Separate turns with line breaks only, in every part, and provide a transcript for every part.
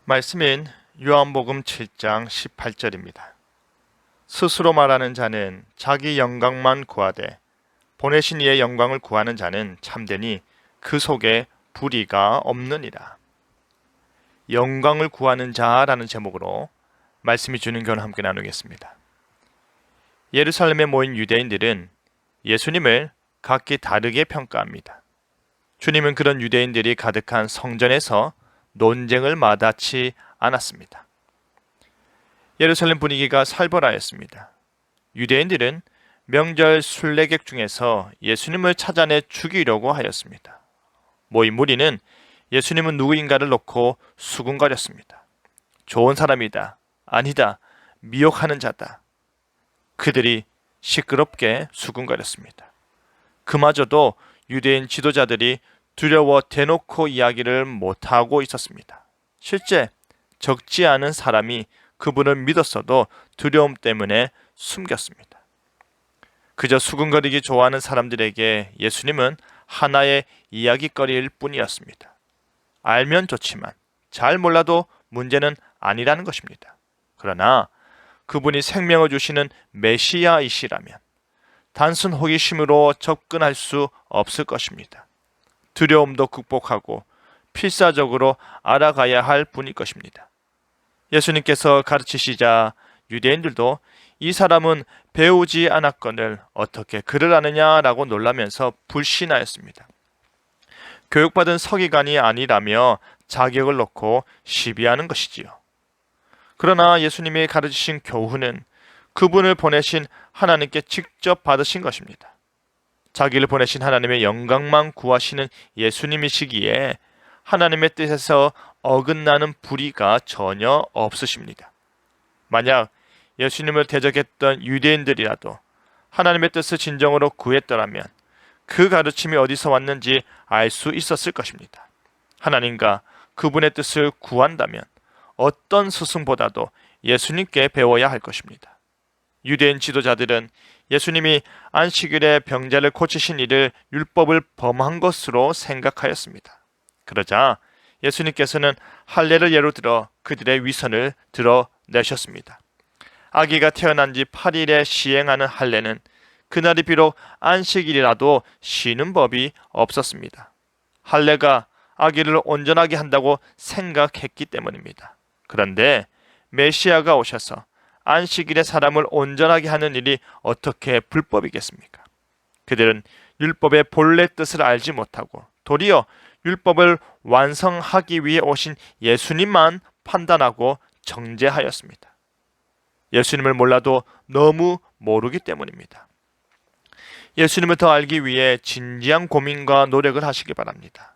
말씀인 요한복음 7장 18절입니다. 스스로 말하는 자는 자기 영광만 구하되 보내신 이의 영광을 구하는 자는 참되니 그 속에 불의가 없느니라. 영광을 구하는 자라는 제목으로 말씀이 주는 교훈을 함께 나누겠습니다. 예루살렘에 모인 유대인들은 예수님을 각기 다르게 평가합니다. 주님은 그런 유대인들이 가득한 성전에서 논쟁을 마다치 않았습니다. 예루살렘 분위기가 살벌하였습니다. 유대인들은 명절 순례객 중에서 예수님을 찾아내 죽이려고 하였습니다. 모인 무리는 예수님은 누구인가를 놓고 수군거렸습니다. 좋은 사람이다, 아니다, 미혹하는 자다. 그들이 시끄럽게 수군거렸습니다. 그마저도 유대인 지도자들이 두려워 대놓고 이야기를 못하고 있었습니다. 실제 적지 않은 사람이 그분을 믿었어도 두려움 때문에 숨겼습니다. 그저 수군거리기 좋아하는 사람들에게 예수님은 하나의 이야기거리일 뿐이었습니다. 알면 좋지만 잘 몰라도 문제는 아니라는 것입니다. 그러나 그분이 생명을 주시는 메시아이시라면 단순 호기심으로 접근할 수 없을 것입니다. 두려움도 극복하고 필사적으로 알아가야 할 분일 것입니다. 예수님께서 가르치시자 유대인들도 이 사람은 배우지 않았거늘 어떻게 글을 아느냐라고 놀라면서 불신하였습니다. 교육받은 서기관이 아니라며 자격을 놓고 시비하는 것이지요. 그러나 예수님이 가르치신 교훈은 그분을 보내신 하나님께 직접 받으신 것입니다. 자기를 보내신 하나님의 영광만 구하시는 예수님이시기에 하나님의 뜻에서 어긋나는 불의가 전혀 없으십니다. 만약 예수님을 대적했던 유대인들이라도 하나님의 뜻을 진정으로 구했더라면 그 가르침이 어디서 왔는지 알 수 있었을 것입니다. 하나님과 그분의 뜻을 구한다면 어떤 스승보다도 예수님께 배워야 할 것입니다. 유대인 지도자들은 예수님이 안식일에 병자를 고치신 일을 율법을 범한 것으로 생각하였습니다. 그러자 예수님께서는 할례를 예로 들어 그들의 위선을 드러내셨습니다. 아기가 태어난 지 8일에 시행하는 할례는 그날이 비록 안식일이라도 쉬는 법이 없었습니다. 할례가 아기를 온전하게 한다고 생각했기 때문입니다. 그런데 메시아가 오셔서 안식일에 사람을 온전하게 하는 일이 어떻게 불법이겠습니까? 그들은 율법의 본래 뜻을 알지 못하고 도리어 율법을 완성하기 위해 오신 예수님만 판단하고 정죄하였습니다. 예수님을 몰라도 너무 모르기 때문입니다. 예수님을 더 알기 위해 진지한 고민과 노력을 하시기 바랍니다.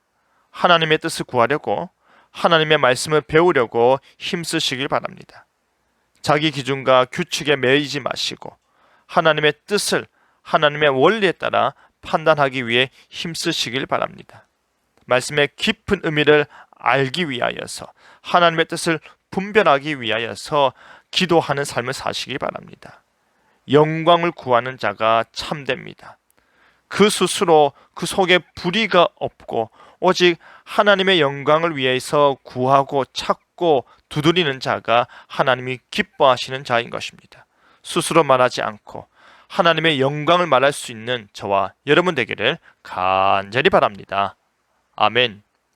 하나님의 뜻을 구하려고 하나님의 말씀을 배우려고 힘쓰시길 바랍니다. 자기 기준과 규칙에 매이지 마시고 하나님의 뜻을 하나님의 원리에 따라 판단하기 위해 힘쓰시길 바랍니다. 말씀의 깊은 의미를 알기 위하여서 하나님의 뜻을 분별하기 위하여서 기도하는 삶을 사시기 바랍니다. 영광을 구하는 자가 참됩니다. 그 스스로 그 속에 불의가 없고 오직 하나님의 영광을 위해서 구하고 찾고 두드리는 자가 하나님이 기뻐하시는 자인 것입니다. 스스로 말하지 않고 하나님의 영광을 말할 수 있는 저와 여러분 되기를 간절히 바랍니다. 아멘.